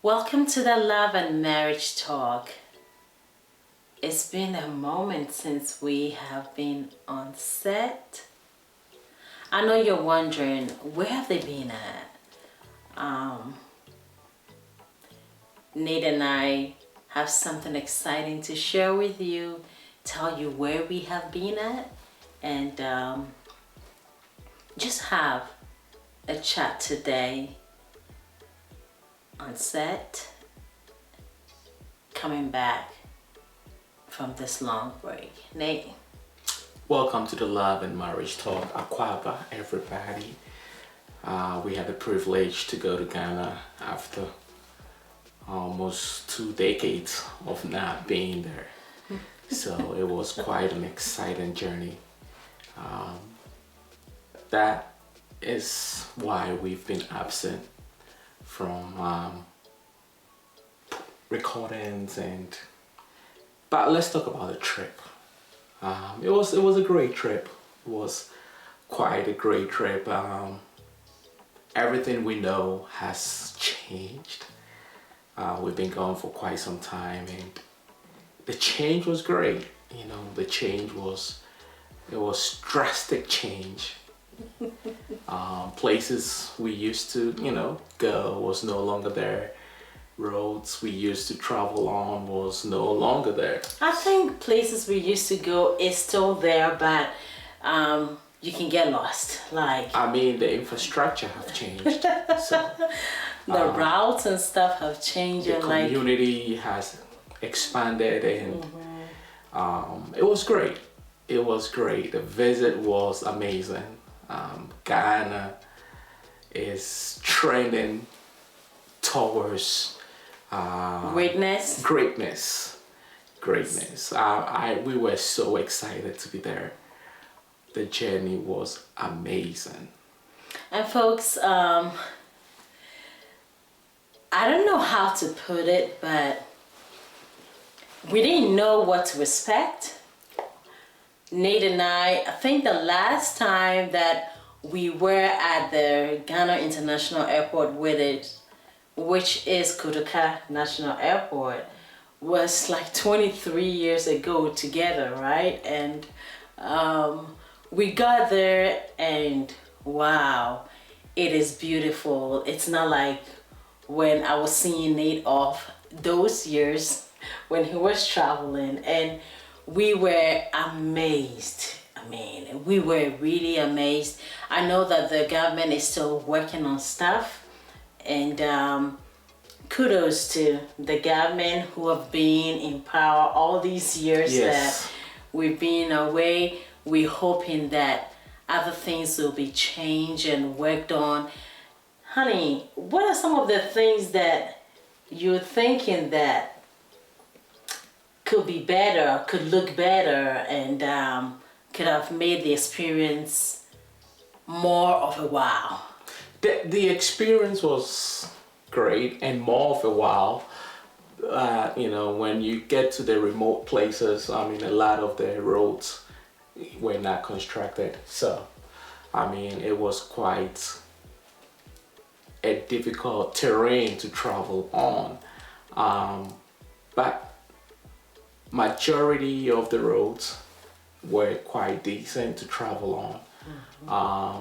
Welcome to the Love and Marriage Talk. It's been a moment since we have been on set. I know you're wondering, where have they been at? Nate and I have something exciting to share with you, tell you where we have been at, and just have a chat today on set, coming back from this long break. Nate. Welcome to the Love and Marriage Talk. Akwaba, everybody. We had the privilege to go to Ghana after almost 2 decades of not being there. So it was quite an exciting journey. That is why we've been absent from recordings but let's talk about the trip. It was a great trip. It was quite a great trip. Everything we know has changed. We've been gone for quite some time, and the change was great. You know, the change was drastic change. Places we used to, go was no longer there. Roads we used to travel on was no longer there. I think places we used to go is still there, but you can get lost. The infrastructure have changed. So the routes and stuff have changed. The community has expanded, and it was great. It was great. The visit was amazing. Ghana is trending towards greatness. We were so excited to be there. The journey was amazing. And folks, I don't know how to put it, but we didn't know what to expect. Nate and I think the last time that we were at the Ghana International Airport with it, which is Kotoka National Airport, was like 23 years ago together, right? And we got there, and wow, it is beautiful. It's not like when I was seeing Nate off those years when he was traveling, and we were amazed. We were really amazed. I know that the government is still working on stuff, and kudos to the government who have been in power all these years. Yes. That we've been away. We're hoping that other things will be changed and worked on. Honey, what are some of the things that you're thinking that could be better, could look better, and could have made the experience more of a wow? The experience was great and more of a wow. When you get to the remote places, a lot of the roads were not constructed. So, it was quite a difficult terrain to travel on. But majority of the roads were quite decent to travel on.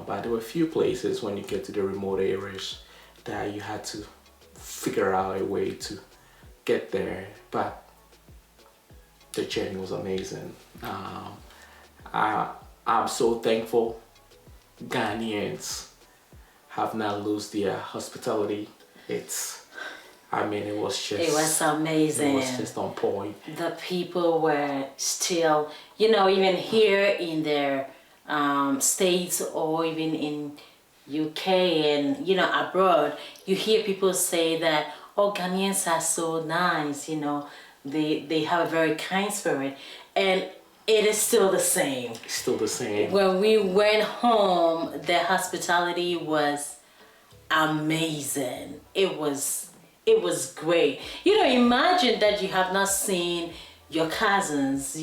But there were a few places when you get to the remote areas that you had to figure out a way to get there. But the journey was amazing. I'm so thankful Ghanaians have not lost their hospitality. It was amazing. It was just on point. The people were still, even here in their states, or even in UK and abroad, you hear people say that, oh, Ghanaians are so nice, they have a very kind spirit, and it is still the same. Still the same. When we went home, the hospitality was amazing. It was great. Imagine that you have not seen your cousins.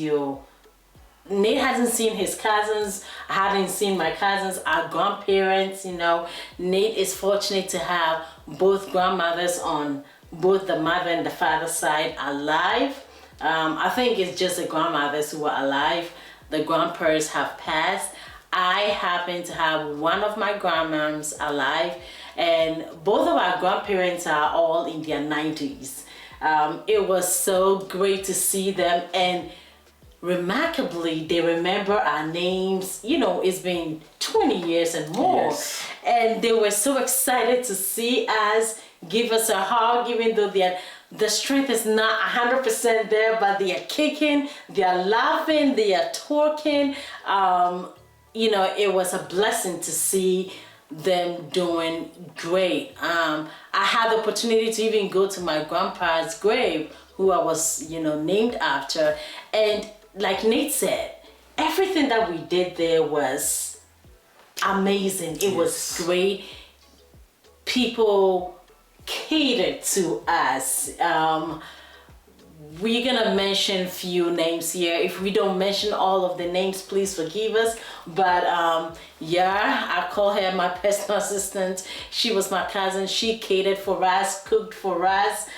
Nate hasn't seen his cousins. I haven't seen my cousins, our grandparents. Nate is fortunate to have both grandmothers on both the mother and the father side alive. I think it's just the grandmothers who are alive. The grandparents have passed. I happen to have one of my grandmoms alive, and both of our grandparents are all in their 90s. It was so great to see them, and remarkably, they remember our names. You know, it's been 20 years and more. Yes. And they were so excited to see us, give us a hug, even though the strength is not 100% there, but they are kicking, they are laughing, they are talking. You know, it was a blessing to see them doing great. I had the opportunity to even go to my grandpa's grave, who I was, you know, named after. And like Nate said, everything that we did there was amazing. It was great. People catered to us. We're gonna mention few names here. If we don't mention all of the names, please forgive us. But yeah, I call her my personal assistant. She was my cousin. She catered for us, cooked for us,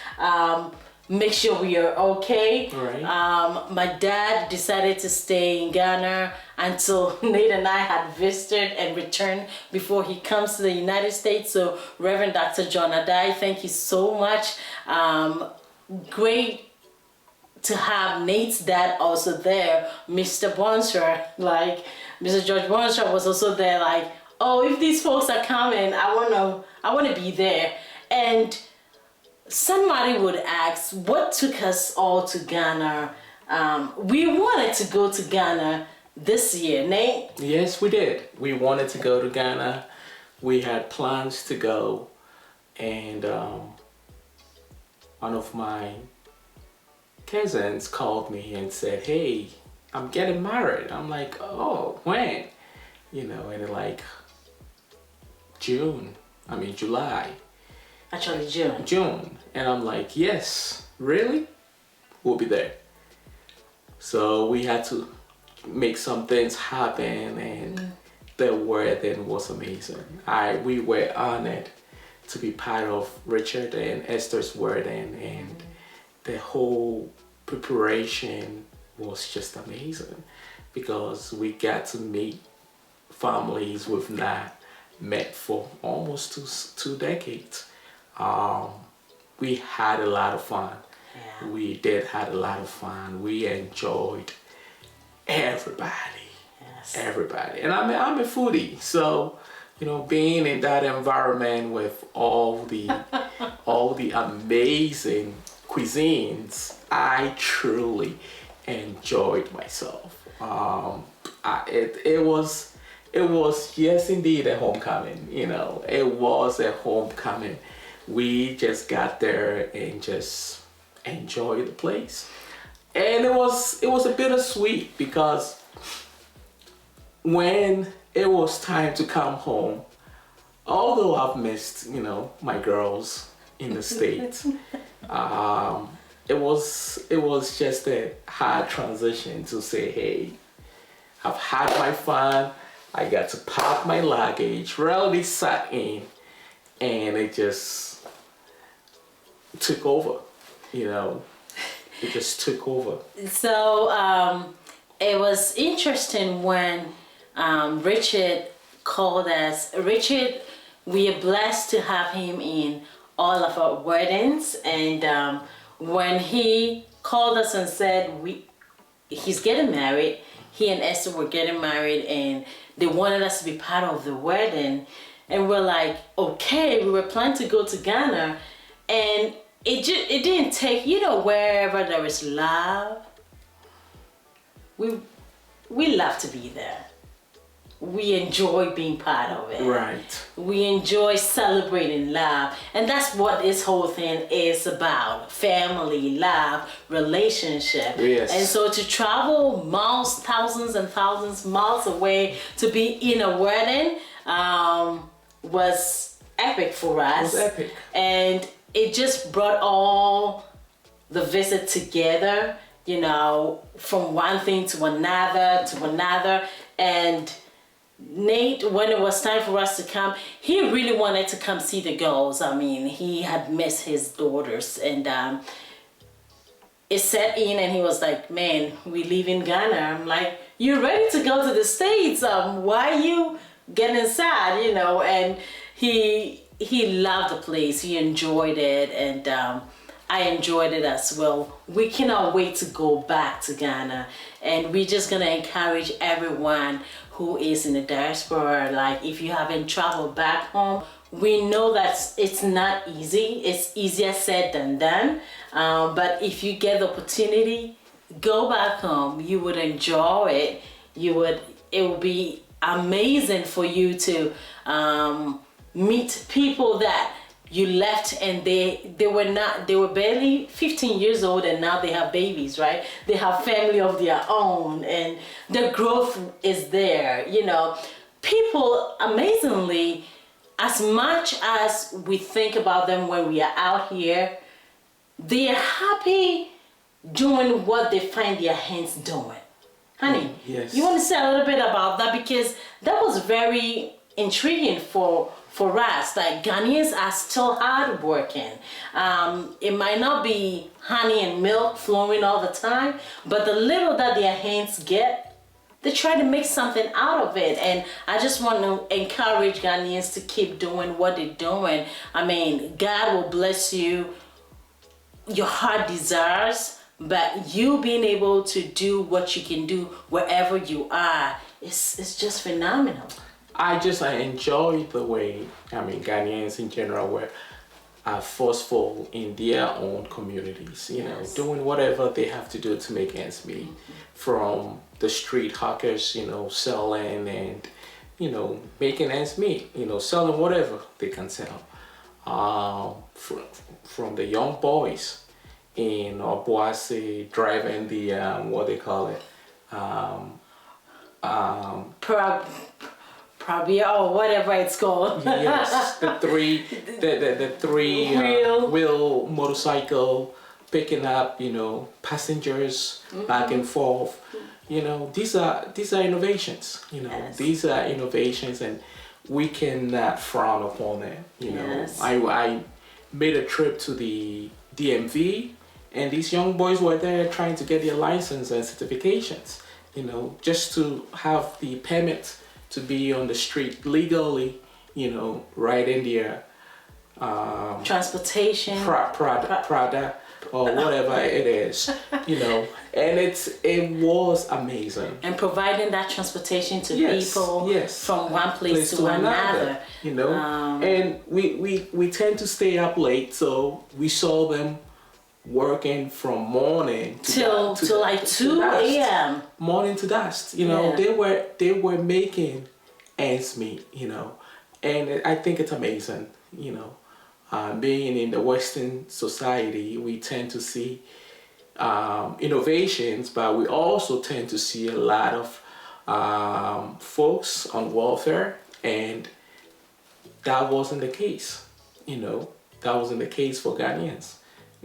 make sure we are okay. Right. My dad decided to stay in Ghana until Nate and I had visited and returned before he comes to the United States. So Reverend Dr. John Adai, thank you so much. Great to have Nate's dad also there, Mr. Bonsher. Like Mr. George Bonsher was also there, like, oh, if these folks are coming, I wanna be there. And somebody would ask, what took us all to Ghana? We wanted to go to Ghana this year, Nate. Yes, we did. We wanted to go to Ghana. We had plans to go, and one of my cousins called me and said, hey, I'm getting married. I'm like, oh, when? You know, and like July. Actually, June. June. And I'm like, yes, really? We'll be there. So we had to make some things happen, and the wedding was amazing. We were honored to be part of Richard and Esther's wedding, and the whole preparation was just amazing because we got to meet families we've not met for almost two decades. We had a lot of fun. Yeah. We did had a lot of fun. We enjoyed everybody. Yes. Everybody. And I'm a foodie, so you know, being in that environment with all the amazing cuisines, I truly enjoyed myself. It was yes indeed a homecoming. You know, it was a homecoming. We just got there and just enjoyed the place, and it was a bittersweet because when it was time to come home, although I've missed, you know, my girls in the States, it was just a hard transition to say, hey, I've had my fun, I got to pack my luggage, really sat in, and it just took over, you know, it just took over. So it was interesting when Richard called us. Richard, we are blessed to have him in all of our weddings, and when he called us and said he's getting married, he and Esther were getting married, and they wanted us to be part of the wedding, and we're like, okay. We were planning to go to Ghana, and it didn't take, you know, wherever there is love, we love to be there. We enjoy being part of it. Right. We enjoy celebrating love. And that's what this whole thing is about. Family, love, relationship. Yes. And so to travel miles, thousands and thousands miles away to be in a wedding was epic for us. It was epic. And it just brought all the visit together, you know, from one thing to another, and Nate, when it was time for us to come, he really wanted to come see the girls. I mean, he had missed his daughters, and it set in, and he was like, "Man, we live in Ghana." I'm like, "You're ready to go to the States? Why are you getting sad?" You know, and he loved the place. He enjoyed it, and I enjoyed it as well. We cannot wait to go back to Ghana, and we're just gonna encourage everyone who is in the diaspora. Like, if you haven't traveled back home, we know that it's not easy. It's easier said than done. But if you get the opportunity, go back home. You would enjoy it. It would be amazing for you to meet people that you left, and they were barely 15 years old, and now they have babies, right? They have family of their own, and the growth is there. You know, people, amazingly, as much as we think about them when we are out here, they are happy doing what they find their hands doing. Honey, yes. You want to say a little bit about that? Because that was very intriguing for us. Like, Ghanaians are still hardworking. It might not be honey and milk flowing all the time, but the little that their hands get, they try to make something out of it. And I just want to encourage Ghanaians to keep doing what they're doing. I mean, God will bless you, your heart desires, but you being able to do what you can do wherever you are, it's just phenomenal. I enjoy the way, Ghanaians in general are forceful in their own communities, Yes. doing whatever they have to do to make ends meet. From the street hawkers, selling and, making ends meet, selling whatever they can sell. From the young boys in Obuasi driving the, what they call it, Probably, or whatever it's called. Yes, the three wheel motorcycle picking up, passengers back and forth. These are innovations. Yes. These are innovations, and we cannot frown upon it. Yes. I made a trip to the DMV, and these young boys were there trying to get their license and certifications. Just to have the permit to be on the street legally, right in their transportation, Prada, or whatever it is, and it was amazing. And providing that transportation to people from one place to another. And we tend to stay up late, so we saw them working from morning till like 2 a.m. morning to dusk. They were making ends meet, and I think it's amazing. Being in the Western society, we tend to see innovations, but we also tend to see a lot of folks on welfare, and that wasn't the case. That wasn't the case for Ghanaians.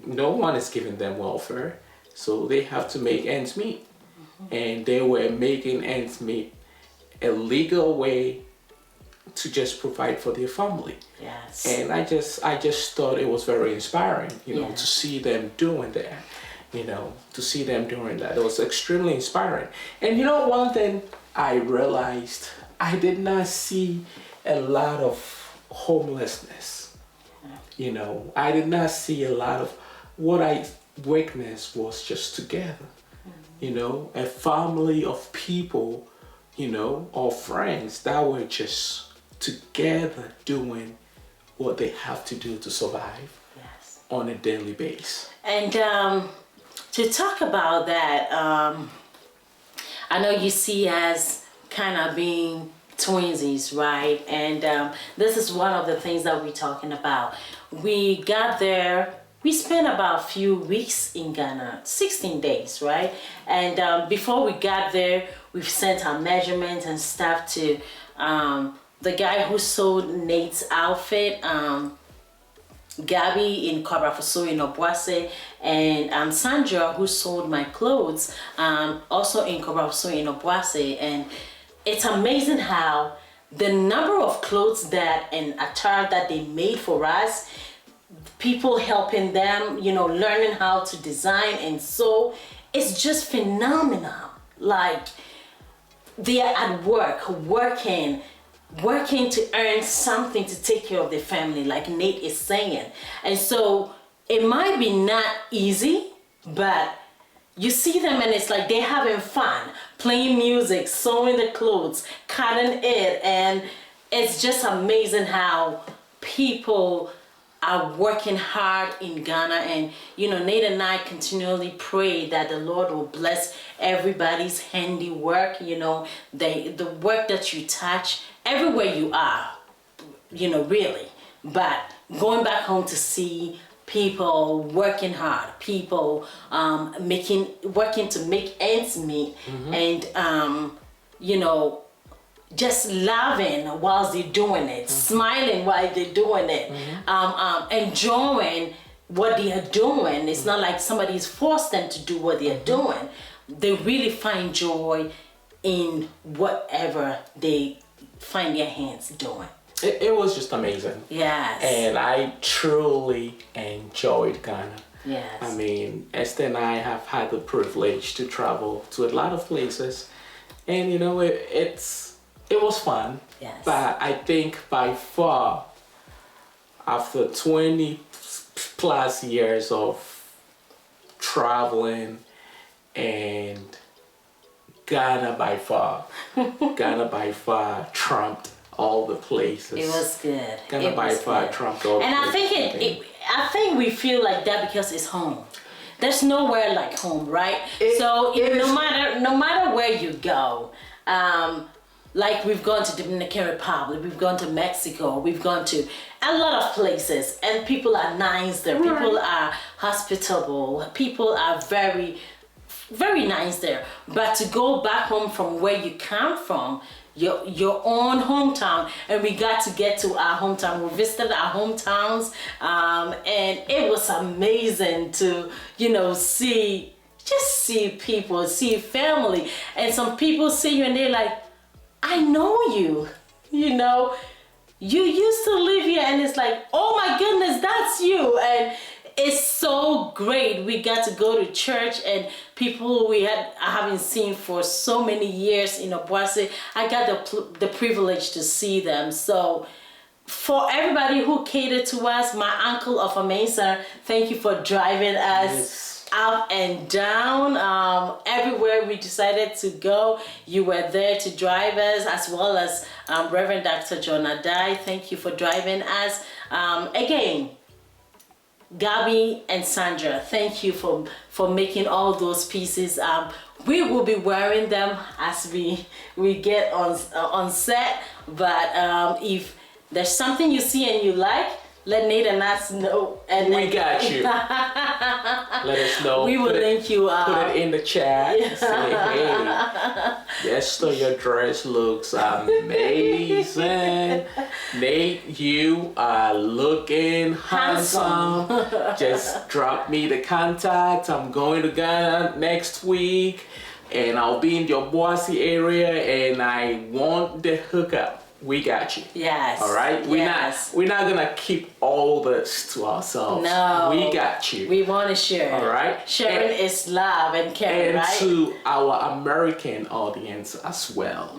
No one is giving them welfare, so they have to make ends meet. And they were making ends meet a legal way to just provide for their family. Yes. And I just thought it was very inspiring, to see them doing that. To see them doing that. It was extremely inspiring. And one thing I realized, I did not see a lot of homelessness. I did not see a lot of what I witnessed was just together. A family of people, or friends that were just together doing what they have to do to survive on a daily basis. And to talk about that, I know you see us kind of being twinsies, right? And this is one of the things that we're talking about. We got there. We spent about a few weeks in Ghana, 16 days, right? And before we got there, we've sent our measurements and stuff to the guy who sold Nate's outfit, Gabby in Kwabrafuso in Obuasi, and Sandra, who sold my clothes, also in Kwabrafuso in Obuasi. And it's amazing how the number of clothes that and attire that they made for us, people helping them, learning how to design and sew, it's just phenomenal. Like, they are at work, working to earn something to take care of their family, like Nate is saying. And so it might be not easy, but you see them and it's like they're having fun, playing music, sewing the clothes, cutting it. And it's just amazing how people are working hard in Ghana. And Nate and I continually pray that the Lord will bless everybody's handiwork, the work that you touch everywhere you are, really. But going back home to see people working hard, people working to make ends meet, and just laughing while they're doing it, smiling while they're doing it, enjoying what they are doing. It's not like somebody's forced them to do what they are doing. They really find joy in whatever they find their hands doing. It was just amazing. Yes. And I truly enjoyed Ghana. Yes. I mean, Esther and I have had the privilege to travel to a lot of places, and it was fun. Yes. But I think by far, after 20 plus years of traveling, and Ghana by far trumped all the places. It was good. Ghana by far trumped all the and places. I think we feel like that because it's home. There's nowhere like home, right? No matter where you go, like we've gone to Dominican Republic, we've gone to Mexico, we've gone to a lot of places, and people are nice there. Right. People are hospitable. People are very, very nice there. But to go back home from where you come from, your own hometown, and we got to get to our hometown. We visited our hometowns, and it was amazing to see people, see family, and some people see you and they're like, I know you. You used to live here, and it's like, oh my goodness, that's you. And it's so great. We got to go to church, and people I haven't seen for so many years in Obuasi, I got the privilege to see them. So for everybody who catered to us, my uncle of Amesa, thank you for driving us up and down. Everywhere we decided to go, you were there to drive us, as well as Reverend Dr. John Adai. Thank you for driving us. Again, Gabby and Sandra, thank you for making all those pieces. We will be wearing them as we get on set. But if there's something you see and you like, let Nate and us know. And we got you. Let us know. We will link you up. Put it in the chat. Yeah. Say, hey, Esther, your dress looks amazing. Nate, you are looking handsome. Just drop me the contact. I'm going to Ghana next week, and I'll be in the Obuasi area, and I want the hookup. We got you. Yes. All right. We're not gonna keep all this to ourselves. No. We got you. We want to share. All right. Sharing is love and caring, right? And to our American audience as well,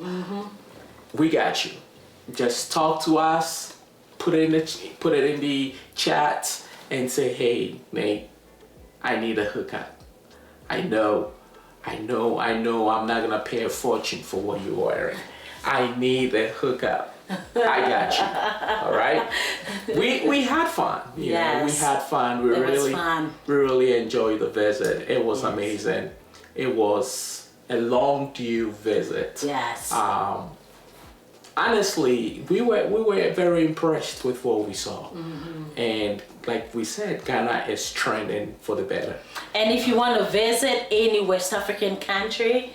we got you. Just talk to us. Put it in the chat and say, hey, Nate, I need a hookup. I know. I'm not gonna pay a fortune for what you're wearing. I need a hookup. I got you. All right. We had fun. Yes. We had fun. We really enjoyed the visit. It was amazing. It was a long due visit. Yes. Honestly, we were very impressed with what we saw. And like we said, Ghana is trending for the better. And if you want to visit any West African country,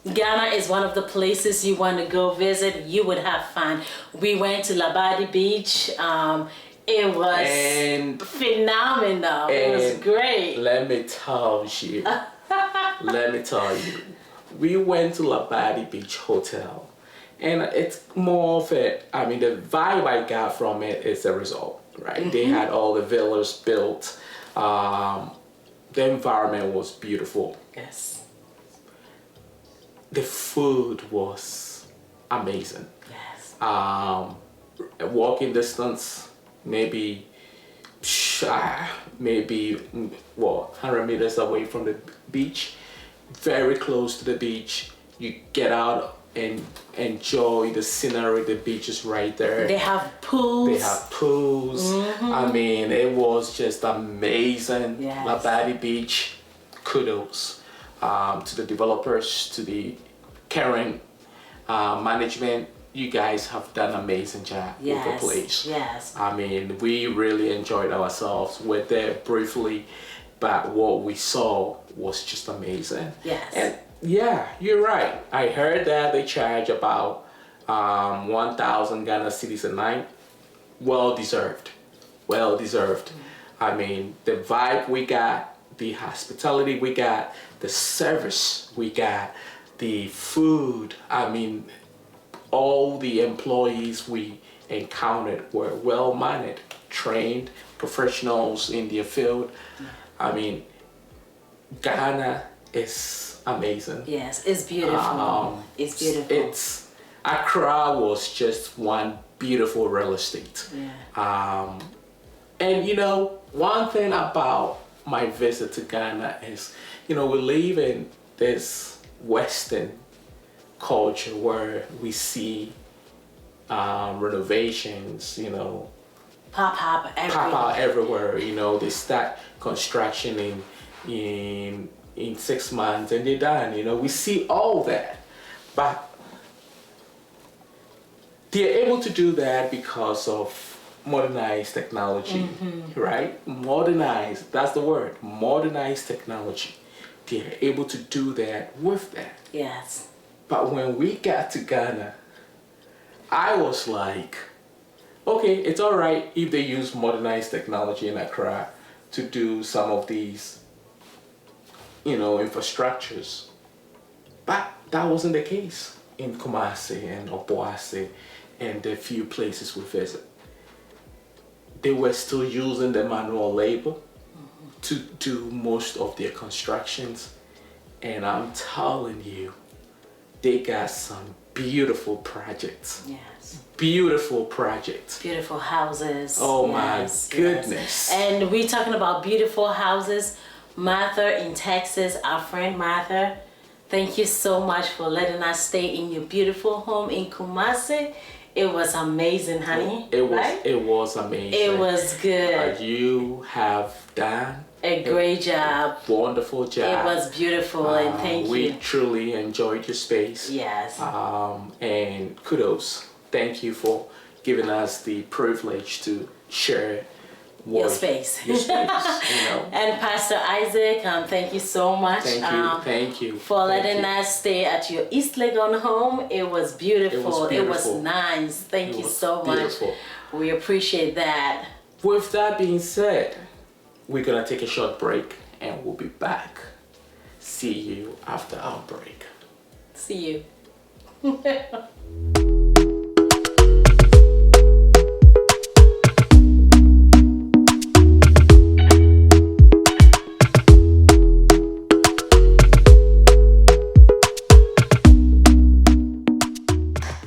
Ghana is one of the places you want to go visit. You would have fun. We went to Labadi Beach. It was phenomenal. It was great. Let me tell you, we went to Labadi Beach Hotel, And it's more of it, I mean, the vibe I got from it is the result, right? They had all the villas built. The environment was beautiful. Yes. The food was amazing. Yes. Walking distance, maybe 100 meters away from the beach, very close to the beach. You get out and enjoy the scenery. The beach is right there. They have pools. I mean, it was just amazing. Yes. Labadi Beach, kudos to the developers, to the current management. You guys have done an amazing job with the place. Yes. I mean, we really enjoyed ourselves. We're there briefly, but what we saw was just amazing. Yes. And yeah, you're right. I heard that they charge about 1,000 Ghana cedis a night. Well deserved. Well deserved. I mean, the vibe we got, the hospitality we got, the service we got, the food. I mean, all the employees we encountered were well-mannered, trained professionals in their field. I mean, Ghana is amazing. Yes, it's beautiful. It's beautiful. Accra was just one beautiful real estate. Yeah. And you know, one thing about my visit to Ghana is, you know, we live in this Western culture where we see renovations, you know, pop up everywhere. You know, they start construction in 6 months and they're done. You know, we see all that, but they're able to do that because of modernized technology, right? Modernized, that's the word, modernized technology. They're able to do that with that. Yes. But when we got to Ghana, I was like, okay, it's all right if they use modernized technology in Accra to do some of these, you know, infrastructures. But that wasn't the case in Kumasi and Obuasi and the few places we visit. They were still using the manual labor to do most of their constructions. And I'm telling you, they got some beautiful projects. Yes. Beautiful projects. Beautiful houses. Oh my goodness. Yes. And we're talking about beautiful houses. Martha in Texas, our friend Martha, thank you so much for letting us stay in your beautiful home in Kumasi. It was amazing, honey. It was, right? It was amazing. It was good. You have done a great job. Wonderful job. It was beautiful, and thank you. We truly enjoyed your space. Yes. And kudos. Thank you for giving us the privilege to share your space. Your space, you know. And Pastor Isaac, thank you so much. Thank you for letting us stay at your East Legon home. It was beautiful. It was nice. Thank you so much. We appreciate that. With that being said, we're gonna take a short break and we'll be back. See you after our break. See you.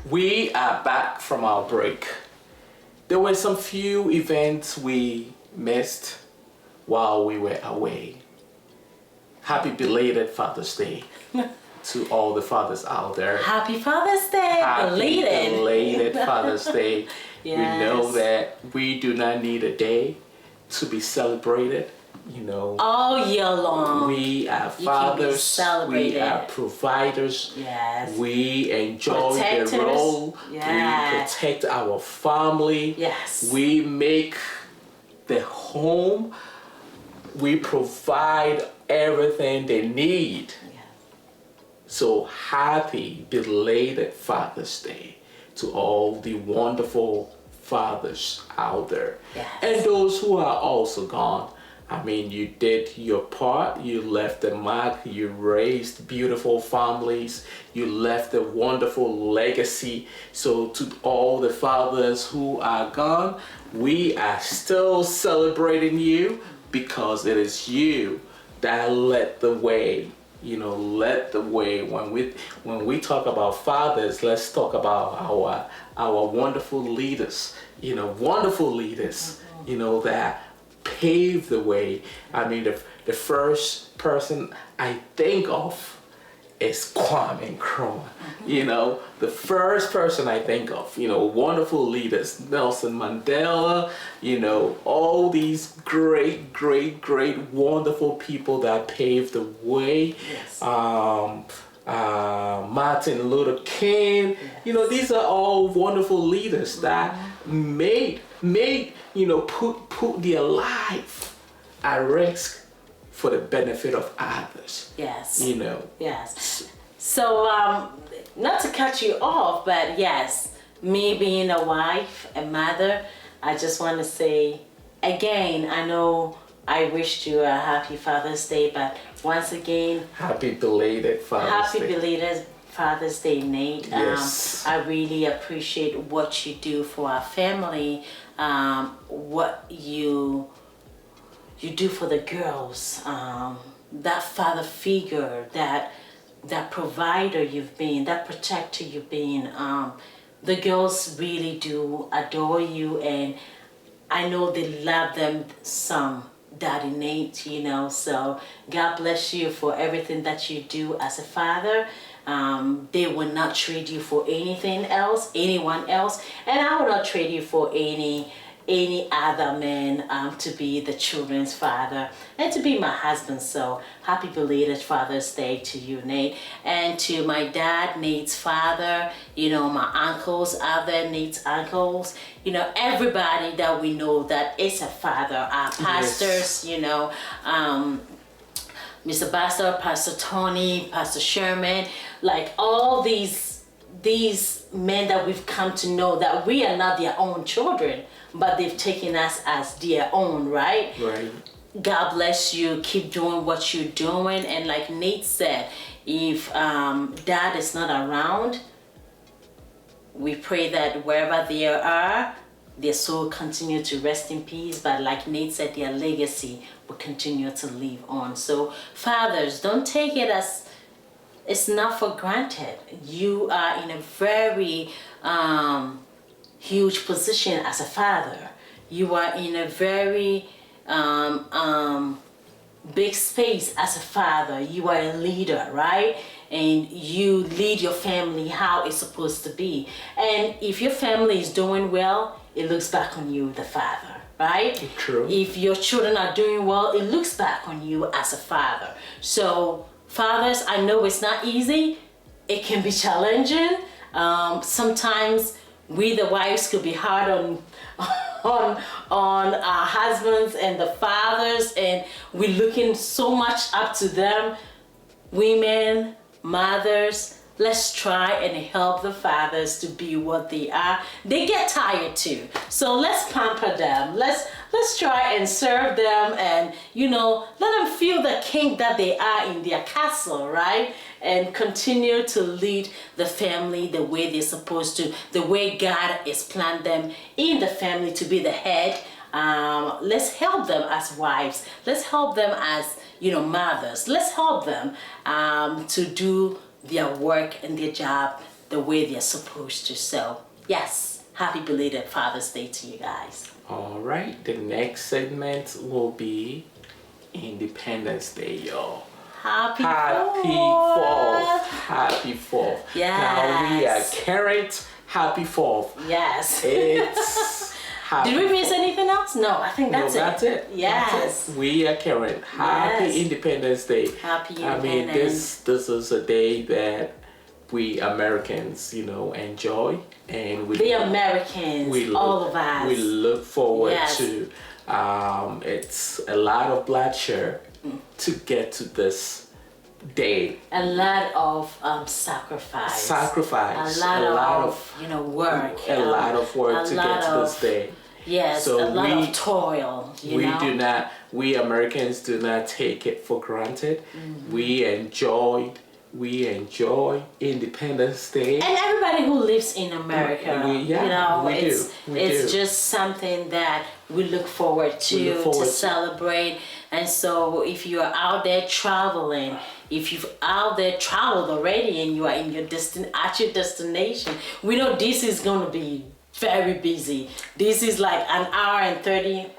We are back from our break. There were some few events we missed while we were away. Happy belated Father's Day to all the fathers out there. Happy Father's Day, belated Father's Day. Yes. We know that we do not need a day to be celebrated. You know, all year long. We are fathers. We are providers. Yes. We enjoy the role. Yes. We protect our family. Yes. We make the home. We provide everything they need. Yes. So happy belated Father's Day to all the wonderful fathers out there. Yes. And those who are also gone. I mean, you did your part, you left a mark, you raised beautiful families, you left a wonderful legacy. So, to all the fathers who are gone, we are still celebrating you because it is you that led the way. Led the way. When we talk about fathers, let's talk about our wonderful leaders. Wonderful leaders. That paved the way. I mean, the first person I think of is Kwame Nkrumah. The first person I think of, wonderful leaders, Nelson Mandela, all these great, great, great, wonderful people that paved the way. Yes. Martin Luther King, these are all wonderful leaders that made, put their life at risk for the benefit of others. Yes. Yes. So, not to cut you off, but yes, me being a wife, a mother, I just want to say again, I know I wished you a happy Father's Day, but once again, happy belated Father's Day. Happy belated Father's Day, Nate. Yes. I really appreciate what you do for our family, what you do for the girls, that father figure, that provider you've been, that protector you've been. The girls really do adore you, and I know they love them some. Daddy Nate, so God bless you for everything that you do as a father. They will not trade you for anything else, anyone else, and I will not trade you for any other man to be the children's father and to be my husband. So happy belated Father's Day to you, Nate, and to my dad, Nate's father, my uncles out there, Nate's uncles, everybody that we know that is a father, our pastors, Yes. Mr. Pastor, Pastor Tony, Pastor Sherman, like all these men that we've come to know that we are not their own children, but they've taken us as their own, right? Right. God bless you. Keep doing what you're doing. And like Nate said, if dad is not around, we pray that wherever they are, their soul continue to rest in peace. But like Nate said, their legacy will continue to live on. So fathers, don't take it as it's not for granted. You are in a very huge position as a father. You are in a very big space as a father. You are a leader, right? And you lead your family how it's supposed to be. And if your family is doing well, it looks back on you, the father, right? True. If your children are doing well, it looks back on you as a father. So fathers, I know it's not easy. It can be challenging. Sometimes we, the wives, could be hard on our husbands and the fathers, and we're looking so much up to them. Women, mothers, let's try and help the fathers to be what they are. They get tired too, so let's pamper them. Let's try and serve them, and let them feel the king that they are in their castle, right? And continue to lead the family the way they're supposed to, the way God has planned them in the family to be the head. Let's help them as wives. Let's help them as mothers. Let's help them to do their work and their job the way they're supposed to. So yes, happy belated Father's Day to you guys. All right, the next segment will be Independence Day, y'all. Happy 4th. Happy 4th. Yes. Now we are current. Happy 4th. Yes. It's happy. Did we miss anything else? No, I think that's it. Yes. That's it. We are current. Happy Yes. Independence Day. Happy I mean, Independence. this is a day that we Americans, enjoy, and The Americans, all of us. We look forward Yes. to. It's a lot of bloodshed to get to this day. A lot of sacrifice. Sacrifice. A lot of work. A lot of work to get to this day. Yes, So a lot of toil. We do not. we Americans do not take it for granted. We enjoy Independence Day. And everybody who lives in America, it's do. just something that we look forward to celebrate. And so if you're out there traveling, if you've out there traveled already and you are in your at your destination, we know this is going to be very busy. This is like an hour and 30.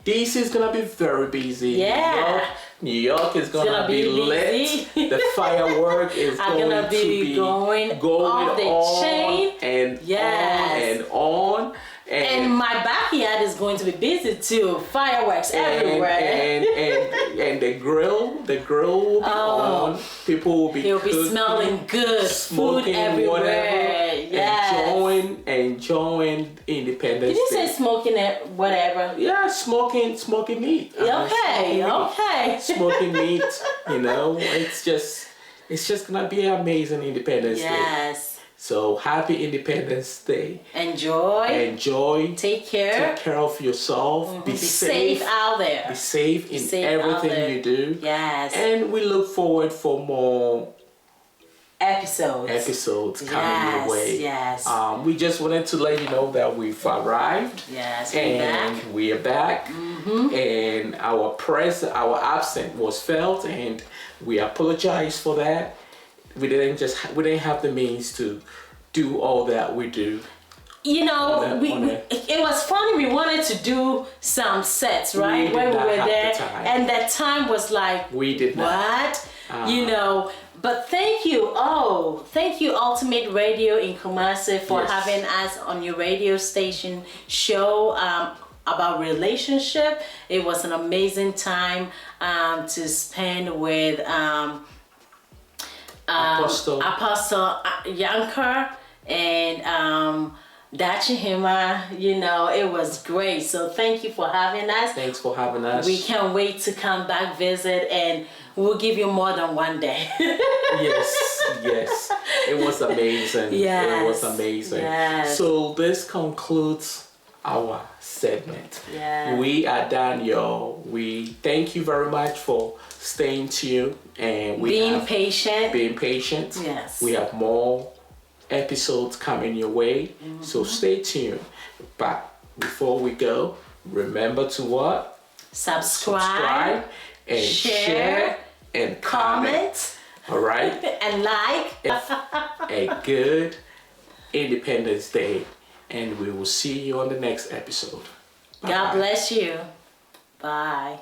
DC is gonna be very busy. Yeah. New York is gonna be lit. The firework is going to be going off the chain and on. And my backyard is going to be busy too. Fireworks everywhere. And the grill will be on. People will be It'll be smelling good. Food everywhere. Whatever, yes. Enjoying Independence Day. Did you say smoking it? Whatever. Yeah, smoking meat. Okay. Smoking meat. It's just gonna be an amazing Independence Day. Yes. So happy Independence Day. Enjoy. Take care of yourself. Be safe out there. Be safe in everything you do. Yes. And we look forward for more episodes coming your way. Yes. We just wanted to let you know that we've arrived. Yes. We are back. And our absence was felt, and we apologize for that. We didn't have the means to do all that we do. It was funny. We wanted to do some sets, right? When we were there, and that time was like, we did not. What? But thank you. Thank you, Ultimate Radio in Kumasi, for having us on your radio station show about relationship. It was an amazing time to spend with Apostle Yanker and Dachihima. It was great. So thank you for having us. Thanks for having us. We can't wait to come back, visit, and we'll give you more than one day. Yes. It was amazing. Yes. It was amazing. Yes. So this concludes our segment. Yes. We are done, y'all. We thank you very much for staying tuned and being patient. Yes. We have more episodes coming your way. So stay tuned. But before we go, remember to what? Subscribe and share and comment. All right? And like. A good Independence Day. And we will see you on the next episode. Bye-bye. God bless you. Bye.